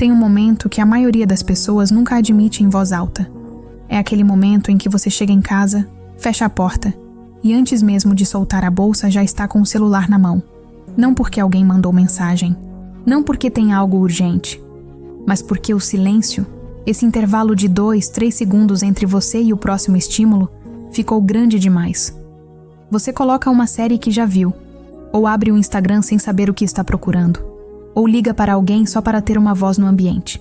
Tem um momento que a maioria das pessoas nunca admite em voz alta. É aquele momento em que você chega em casa, fecha a porta e antes mesmo de soltar a bolsa já está com o celular na mão. Não porque alguém mandou mensagem, não porque tem algo urgente, mas porque o silêncio, esse intervalo de 2, 3 segundos entre você e o próximo estímulo, ficou grande demais. Você coloca uma série que já viu, ou abre o Instagram sem saber o que está procurando, ou liga para alguém só para ter uma voz no ambiente.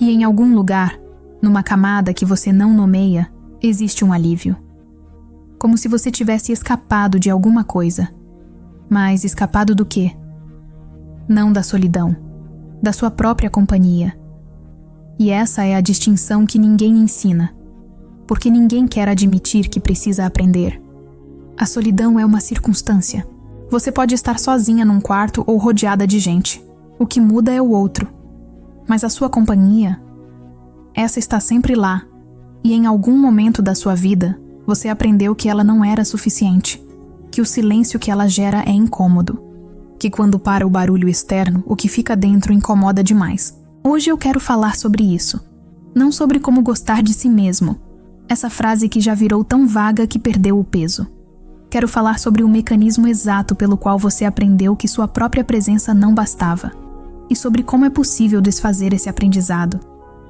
E em algum lugar, numa camada que você não nomeia, existe um alívio. Como se você tivesse escapado de alguma coisa. Mas escapado do quê? Não da solidão, da sua própria companhia. E essa é a distinção que ninguém ensina, porque ninguém quer admitir que precisa aprender. A solidão é uma circunstância. Você pode estar sozinha num quarto ou rodeada de gente. O que muda é o outro. Mas a sua companhia, essa está sempre lá, e em algum momento da sua vida, você aprendeu que ela não era suficiente, que o silêncio que ela gera é incômodo, que quando para o barulho externo, o que fica dentro incomoda demais. Hoje eu quero falar sobre isso, não sobre como gostar de si mesmo, essa frase que já virou tão vaga que perdeu o peso. Quero falar sobre o mecanismo exato pelo qual você aprendeu que sua própria presença não bastava, e sobre como é possível desfazer esse aprendizado,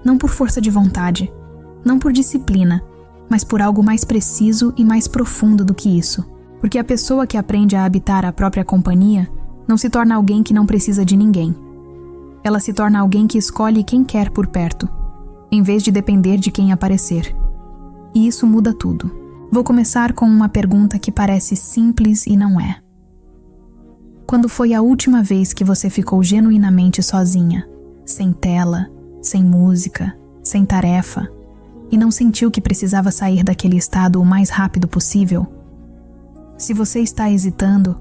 não por força de vontade, não por disciplina, mas por algo mais preciso e mais profundo do que isso. Porque a pessoa que aprende a habitar a própria companhia não se torna alguém que não precisa de ninguém. Ela se torna alguém que escolhe quem quer por perto, em vez de depender de quem aparecer. E isso muda tudo. Vou começar com uma pergunta que parece simples e não é. Quando foi a última vez que você ficou genuinamente sozinha, sem tela, sem música, sem tarefa, e não sentiu que precisava sair daquele estado o mais rápido possível? Se você está hesitando,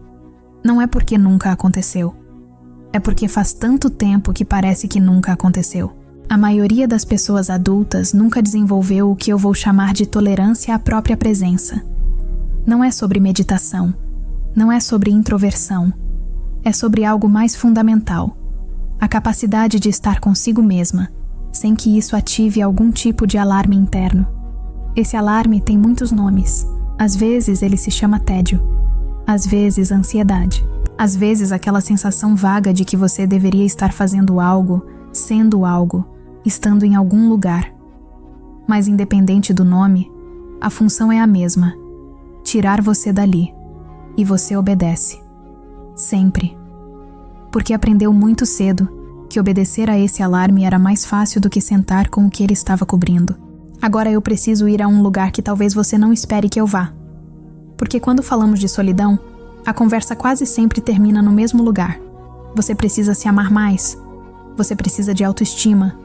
não é porque nunca aconteceu. É porque faz tanto tempo que parece que nunca aconteceu. A maioria das pessoas adultas nunca desenvolveu o que eu vou chamar de tolerância à própria presença. Não é sobre meditação, não é sobre introversão, é sobre algo mais fundamental, a capacidade de estar consigo mesma, sem que isso ative algum tipo de alarme interno. Esse alarme tem muitos nomes. Às vezes ele se chama tédio, às vezes ansiedade, às vezes aquela sensação vaga de que você deveria estar fazendo algo, sendo algo, estando em algum lugar. Mas independente do nome, a função é a mesma: tirar você dali, e você obedece. Sempre. Porque aprendeu muito cedo que obedecer a esse alarme era mais fácil do que sentar com o que ele estava cobrindo. Agora eu preciso ir a um lugar que talvez você não espere que eu vá. Porque quando falamos de solidão, a conversa quase sempre termina no mesmo lugar. Você precisa se amar mais. Você precisa de autoestima.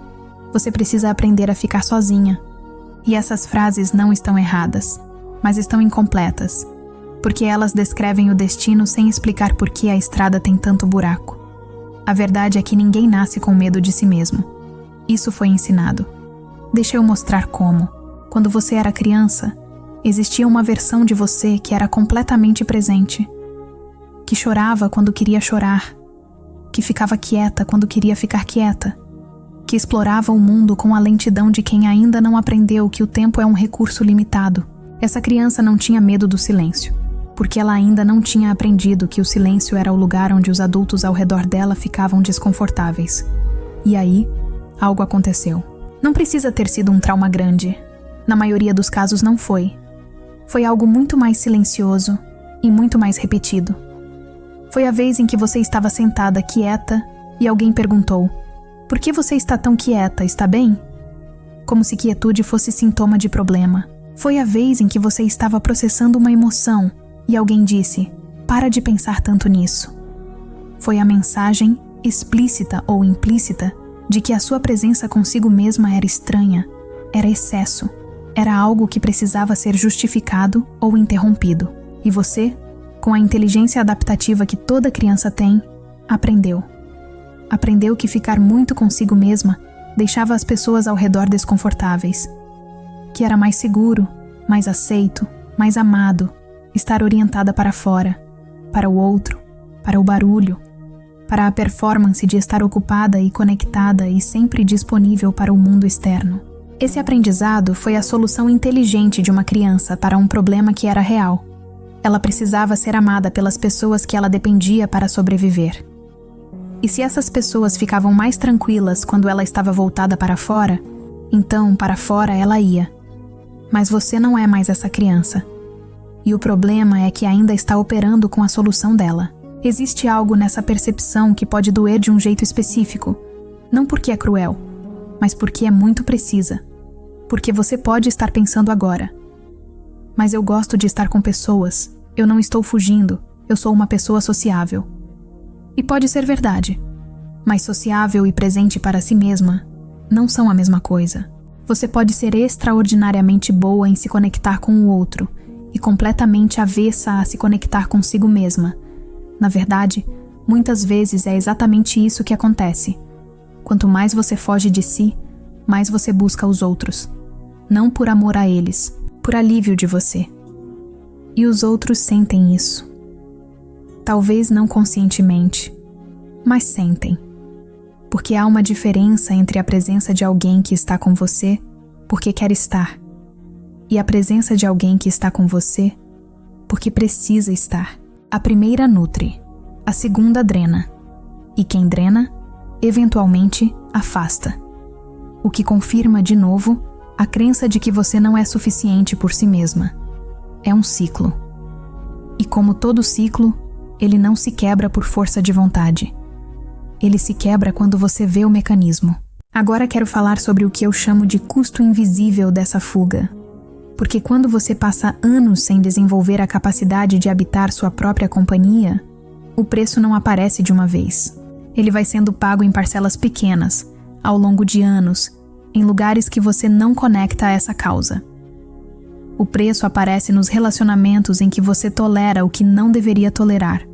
Você precisa aprender a ficar sozinha. E essas frases não estão erradas, mas estão incompletas, porque elas descrevem o destino sem explicar por que a estrada tem tanto buraco. A verdade é que ninguém nasce com medo de si mesmo. Isso foi ensinado. Deixa eu mostrar como. Quando você era criança, existia uma versão de você que era completamente presente, que chorava quando queria chorar, que ficava quieta quando queria ficar quieta, que explorava o mundo com a lentidão de quem ainda não aprendeu que o tempo é um recurso limitado. Essa criança não tinha medo do silêncio, porque ela ainda não tinha aprendido que o silêncio era o lugar onde os adultos ao redor dela ficavam desconfortáveis. E aí, algo aconteceu. Não precisa ter sido um trauma grande. Na maioria dos casos não foi. Foi algo muito mais silencioso e muito mais repetido. Foi a vez em que você estava sentada quieta e alguém perguntou: "Por que você está tão quieta? Está bem?" Como se quietude fosse sintoma de problema. Foi a vez em que você estava processando uma emoção e alguém disse: "Para de pensar tanto nisso." Foi a mensagem, explícita ou implícita, de que a sua presença consigo mesma era estranha, era excesso, era algo que precisava ser justificado ou interrompido. E você, com a inteligência adaptativa que toda criança tem, aprendeu. Aprendeu que ficar muito consigo mesma deixava as pessoas ao redor desconfortáveis. Que era mais seguro, mais aceito, mais amado, estar orientada para fora, para o outro, para o barulho, para a performance de estar ocupada e conectada e sempre disponível para o mundo externo. Esse aprendizado foi a solução inteligente de uma criança para um problema que era real. Ela precisava ser amada pelas pessoas que ela dependia para sobreviver. E se essas pessoas ficavam mais tranquilas quando ela estava voltada para fora, então para fora ela ia. Mas você não é mais essa criança. E o problema é que ainda está operando com a solução dela. Existe algo nessa percepção que pode doer de um jeito específico, não porque é cruel, mas porque é muito precisa. Porque você pode estar pensando agora: mas eu gosto de estar com pessoas, eu não estou fugindo, eu sou uma pessoa sociável. E pode ser verdade, mas sociável e presente para si mesma não são a mesma coisa. Você pode ser extraordinariamente boa em se conectar com o outro e completamente avessa a se conectar consigo mesma. Na verdade, muitas vezes é exatamente isso que acontece. Quanto mais você foge de si, mais você busca os outros. Não por amor a eles, por alívio de você. E os outros sentem isso. Talvez não conscientemente, mas sentem. Porque há uma diferença entre a presença de alguém que está com você porque quer estar, e a presença de alguém que está com você porque precisa estar. A primeira nutre, a segunda drena, e quem drena, eventualmente afasta. O que confirma de novo a crença de que você não é suficiente por si mesma. É um ciclo. E como todo ciclo, ele não se quebra por força de vontade. Ele se quebra quando você vê o mecanismo. Agora quero falar sobre o que eu chamo de custo invisível dessa fuga. Porque quando você passa anos sem desenvolver a capacidade de habitar sua própria companhia, o preço não aparece de uma vez. Ele vai sendo pago em parcelas pequenas, ao longo de anos, em lugares que você não conecta a essa causa. O preço aparece nos relacionamentos em que você tolera o que não deveria tolerar.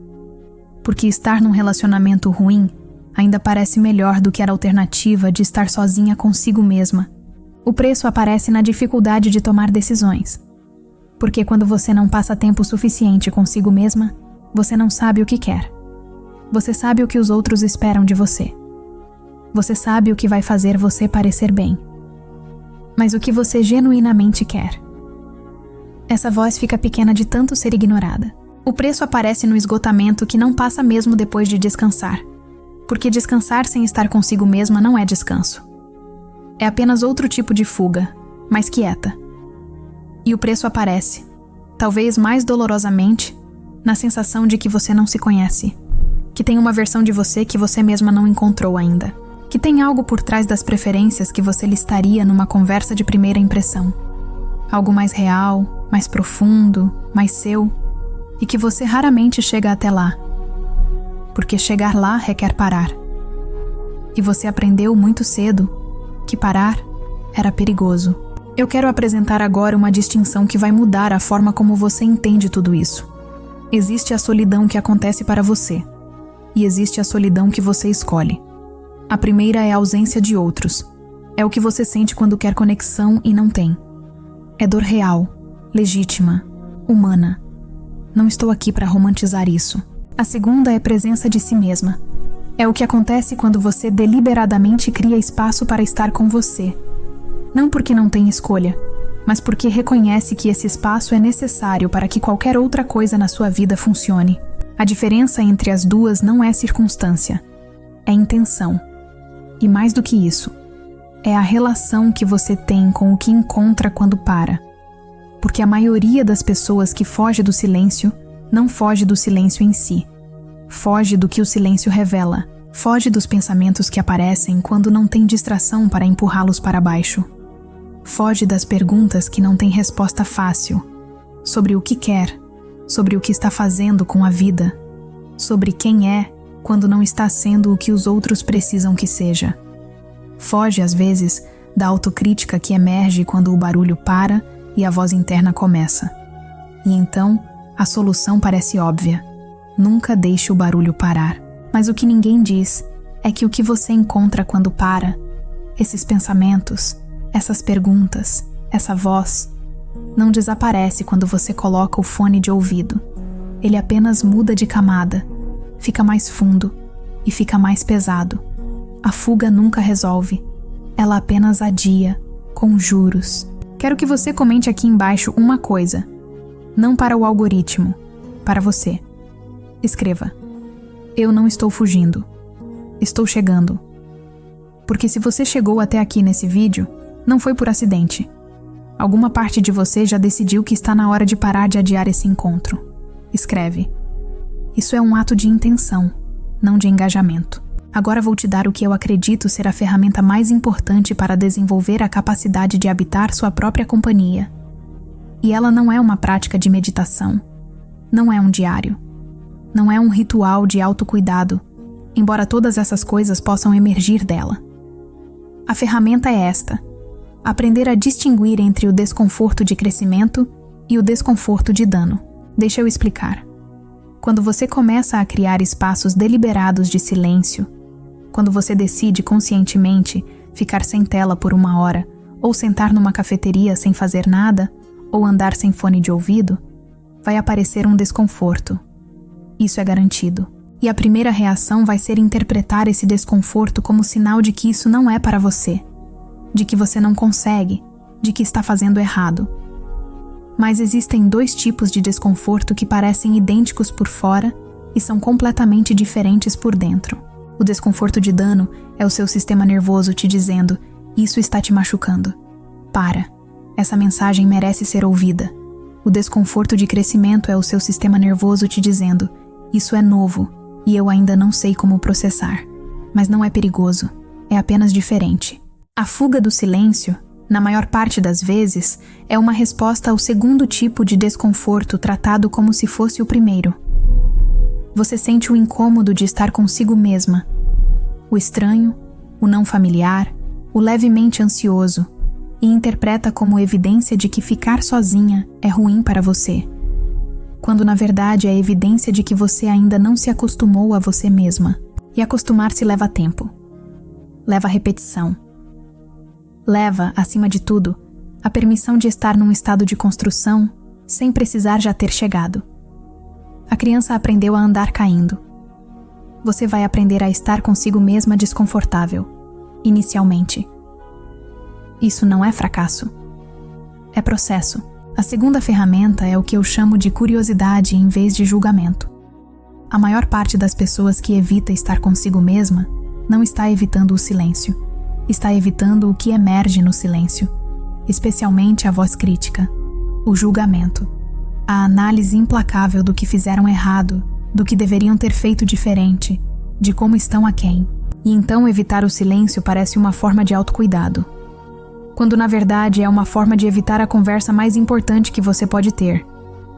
Porque estar num relacionamento ruim ainda parece melhor do que a alternativa de estar sozinha consigo mesma. O preço aparece na dificuldade de tomar decisões. Porque quando você não passa tempo suficiente consigo mesma, você não sabe o que quer. Você sabe o que os outros esperam de você. Você sabe o que vai fazer você parecer bem. Mas o que você genuinamente quer? Essa voz fica pequena de tanto ser ignorada. O preço aparece no esgotamento que não passa mesmo depois de descansar. Porque descansar sem estar consigo mesma não é descanso. É apenas outro tipo de fuga, mais quieta. E o preço aparece, talvez mais dolorosamente, na sensação de que você não se conhece. Que tem uma versão de você que você mesma não encontrou ainda. Que tem algo por trás das preferências que você listaria numa conversa de primeira impressão. Algo mais real, mais profundo, mais seu, e que você raramente chega até lá. Porque chegar lá requer parar. E você aprendeu muito cedo que parar era perigoso. Eu quero apresentar agora uma distinção que vai mudar a forma como você entende tudo isso. Existe a solidão que acontece para você, e existe a solidão que você escolhe. A primeira é a ausência de outros. É o que você sente quando quer conexão e não tem. É dor real, legítima, humana. Não estou aqui para romantizar isso. A segunda é presença de si mesma. É o que acontece quando você deliberadamente cria espaço para estar com você. Não porque não tem escolha, mas porque reconhece que esse espaço é necessário para que qualquer outra coisa na sua vida funcione. A diferença entre as duas não é circunstância, é intenção. E mais do que isso, é a relação que você tem com o que encontra quando para. Porque a maioria das pessoas que foge do silêncio não foge do silêncio em si. Foge do que o silêncio revela. Foge dos pensamentos que aparecem quando não tem distração para empurrá-los para baixo. Foge das perguntas que não têm resposta fácil. Sobre o que quer, sobre o que está fazendo com a vida, sobre quem é quando não está sendo o que os outros precisam que seja. Foge, às vezes, da autocrítica que emerge quando o barulho para e a voz interna começa. E então, a solução parece óbvia. Nunca deixe o barulho parar. Mas o que ninguém diz é que o que você encontra quando para, esses pensamentos, essas perguntas, essa voz, não desaparece quando você coloca o fone de ouvido. Ele apenas muda de camada, fica mais fundo e fica mais pesado. A fuga nunca resolve. Ela apenas adia, com juros. Quero que você comente aqui embaixo uma coisa. Não para o algoritmo, para você. Escreva: eu não estou fugindo. Estou chegando. Porque se você chegou até aqui nesse vídeo, não foi por acidente. Alguma parte de você já decidiu que está na hora de parar de adiar esse encontro. Escreve: isso é um ato de intenção, não de engajamento. Agora vou te dar o que eu acredito ser a ferramenta mais importante para desenvolver a capacidade de habitar sua própria companhia. E ela não é uma prática de meditação, não é um diário, não é um ritual de autocuidado, embora todas essas coisas possam emergir dela. A ferramenta é esta: aprender a distinguir entre o desconforto de crescimento e o desconforto de dano. Deixa eu explicar. Quando você começa a criar espaços deliberados de silêncio, quando você decide conscientemente ficar sem tela por 1 hora, ou sentar numa cafeteria sem fazer nada, ou andar sem fone de ouvido, vai aparecer um desconforto. Isso é garantido. E a primeira reação vai ser interpretar esse desconforto como sinal de que isso não é para você, de que você não consegue, de que está fazendo errado. Mas existem 2 tipos de desconforto que parecem idênticos por fora e são completamente diferentes por dentro. O desconforto de dano é o seu sistema nervoso te dizendo: isso está te machucando. Para. Essa mensagem merece ser ouvida. O desconforto de crescimento é o seu sistema nervoso te dizendo: isso é novo e eu ainda não sei como processar. Mas não é perigoso, é apenas diferente. A fuga do silêncio, na maior parte das vezes, é uma resposta ao segundo tipo de desconforto tratado como se fosse o primeiro. Você sente o incômodo de estar consigo mesma, o estranho, o não familiar, o levemente ansioso, e interpreta como evidência de que ficar sozinha é ruim para você, quando na verdade é evidência de que você ainda não se acostumou a você mesma. E acostumar-se leva tempo, leva repetição. Leva, acima de tudo, a permissão de estar num estado de construção sem precisar já ter chegado. A criança aprendeu a andar caindo. Você vai aprender a estar consigo mesma desconfortável, inicialmente. Isso não é fracasso. É processo. A segunda ferramenta é o que eu chamo de curiosidade em vez de julgamento. A maior parte das pessoas que evita estar consigo mesma não está evitando o silêncio. Está evitando o que emerge no silêncio, especialmente a voz crítica, o julgamento, a análise implacável do que fizeram errado, do que deveriam ter feito diferente, de como estão aquém. E então evitar o silêncio parece uma forma de autocuidado, quando na verdade é uma forma de evitar a conversa mais importante que você pode ter,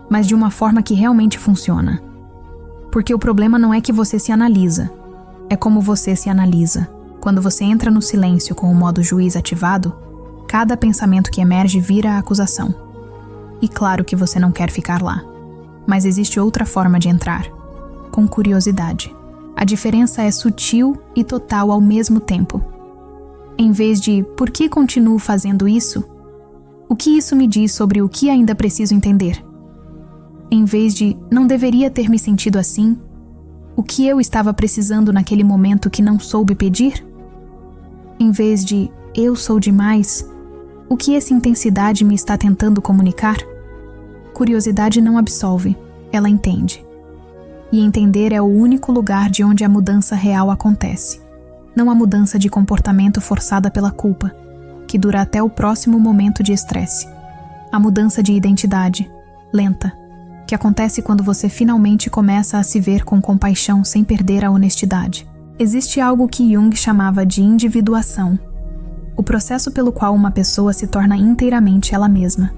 mas de uma forma que realmente funciona. Porque o problema não é que você se analisa, é como você se analisa. Quando você entra no silêncio com o modo juiz ativado, cada pensamento que emerge vira a acusação. E claro que você não quer ficar lá. Mas existe outra forma de entrar, com curiosidade. A diferença é sutil e total ao mesmo tempo. Em vez de "por que continuo fazendo isso?", o que isso me diz sobre o que ainda preciso entender? Em vez de "não deveria ter me sentido assim", o que eu estava precisando naquele momento que não soube pedir? Em vez de "eu sou demais", o que essa intensidade me está tentando comunicar? Curiosidade não absolve, ela entende. E entender é o único lugar de onde a mudança real acontece. Não a mudança de comportamento forçada pela culpa, que dura até o próximo momento de estresse. A mudança de identidade, lenta, que acontece quando você finalmente começa a se ver com compaixão sem perder a honestidade. Existe algo que Jung chamava de individuação, o processo pelo qual uma pessoa se torna inteiramente ela mesma.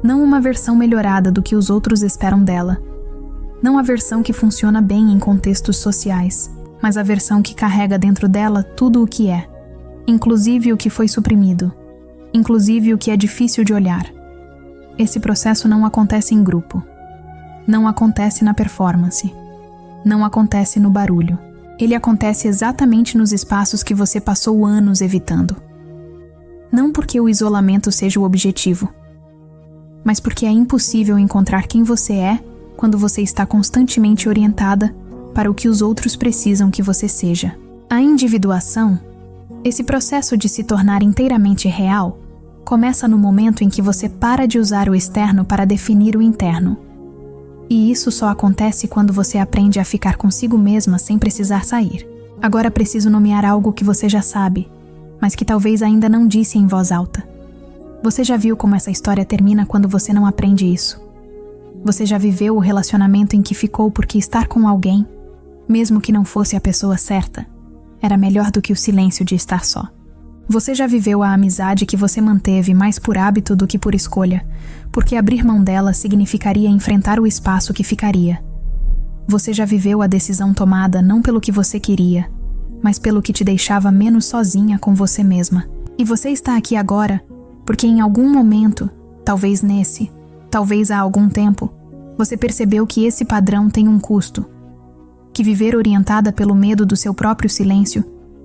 Não uma versão melhorada do que os outros esperam dela, não a versão que funciona bem em contextos sociais, mas a versão que carrega dentro dela tudo o que é, inclusive o que foi suprimido, inclusive o que é difícil de olhar. Esse processo não acontece em grupo, não acontece na performance, não acontece no barulho. Ele acontece exatamente nos espaços que você passou anos evitando. Não porque o isolamento seja o objetivo, mas porque é impossível encontrar quem você é quando você está constantemente orientada para o que os outros precisam que você seja. A individuação, esse processo de se tornar inteiramente real, começa no momento em que você para de usar o externo para definir o interno. E isso só acontece quando você aprende a ficar consigo mesma sem precisar sair. Agora preciso nomear algo que você já sabe, mas que talvez ainda não disse em voz alta. Você já viu como essa história termina quando você não aprende isso? Você já viveu o relacionamento em que ficou porque estar com alguém, mesmo que não fosse a pessoa certa, era melhor do que o silêncio de estar só? Você já viveu a amizade que você manteve mais por hábito do que por escolha, porque abrir mão dela significaria enfrentar o espaço que ficaria? Você já viveu a decisão tomada não pelo que você queria, mas pelo que te deixava menos sozinha com você mesma? E você está aqui agora porque em algum momento, talvez nesse, talvez há algum tempo, você percebeu que esse padrão tem um custo, que viver orientada pelo medo do seu próprio silêncio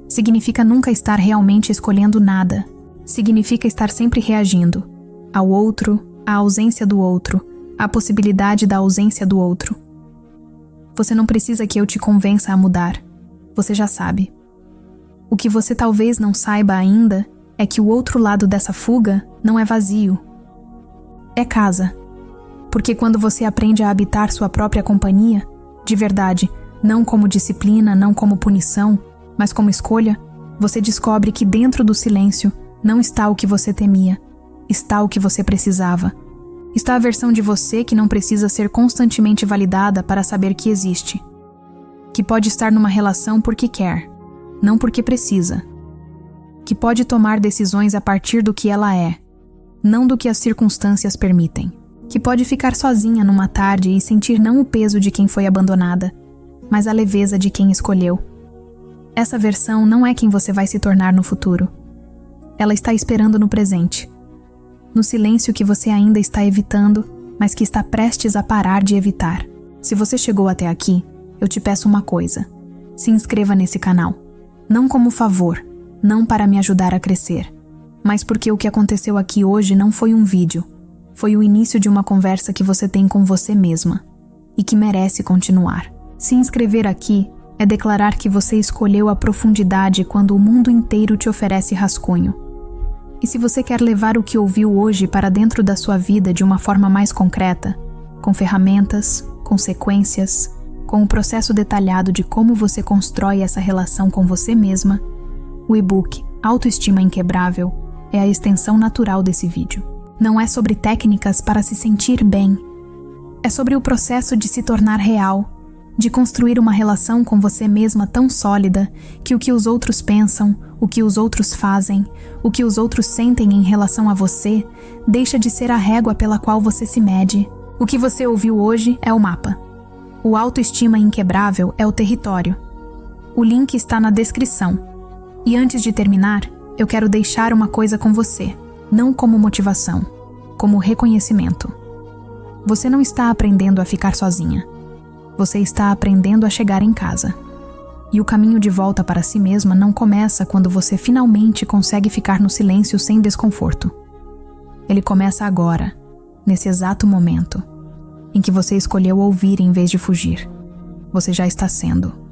significa nunca estar realmente escolhendo nada, significa estar sempre reagindo ao outro, à ausência do outro, à possibilidade da ausência do outro. Você não precisa que eu te convença a mudar, você já sabe. O que você talvez não saiba ainda é que o outro lado dessa fuga não é vazio, é casa. Porque quando você aprende a habitar sua própria companhia, de verdade, não como disciplina, não como punição, mas como escolha, você descobre que dentro do silêncio não está o que você temia, está o que você precisava. Está a versão de você que não precisa ser constantemente validada para saber que existe. Que pode estar numa relação porque quer, não porque precisa. Que pode tomar decisões a partir do que ela é, não do que as circunstâncias permitem. Que pode ficar sozinha numa tarde e sentir não o peso de quem foi abandonada, mas a leveza de quem escolheu. Essa versão não é quem você vai se tornar no futuro. Ela está esperando no presente. No silêncio que você ainda está evitando, mas que está prestes a parar de evitar. Se você chegou até aqui, eu te peço uma coisa. Se inscreva nesse canal. Não como favor, não para me ajudar a crescer, mas porque o que aconteceu aqui hoje não foi um vídeo. Foi o início de uma conversa que você tem com você mesma e que merece continuar. Se inscrever aqui é declarar que você escolheu a profundidade quando o mundo inteiro te oferece rascunho. E se você quer levar o que ouviu hoje para dentro da sua vida de uma forma mais concreta, com ferramentas, consequências, com o processo detalhado de como você constrói essa relação com você mesma, o e-book Autoestima Inquebrável é a extensão natural desse vídeo. Não é sobre técnicas para se sentir bem. É sobre o processo de se tornar real, de construir uma relação com você mesma tão sólida que o que os outros pensam, o que os outros fazem, o que os outros sentem em relação a você, deixa de ser a régua pela qual você se mede. O que você ouviu hoje é o mapa. O Autoestima Inquebrável é o território. O link está na descrição. E antes de terminar, eu quero deixar uma coisa com você, não como motivação, como reconhecimento. Você não está aprendendo a ficar sozinha. Você está aprendendo a chegar em casa. E o caminho de volta para si mesma não começa quando você finalmente consegue ficar no silêncio sem desconforto. Ele começa agora, nesse exato momento, em que você escolheu ouvir em vez de fugir. Você já está sendo.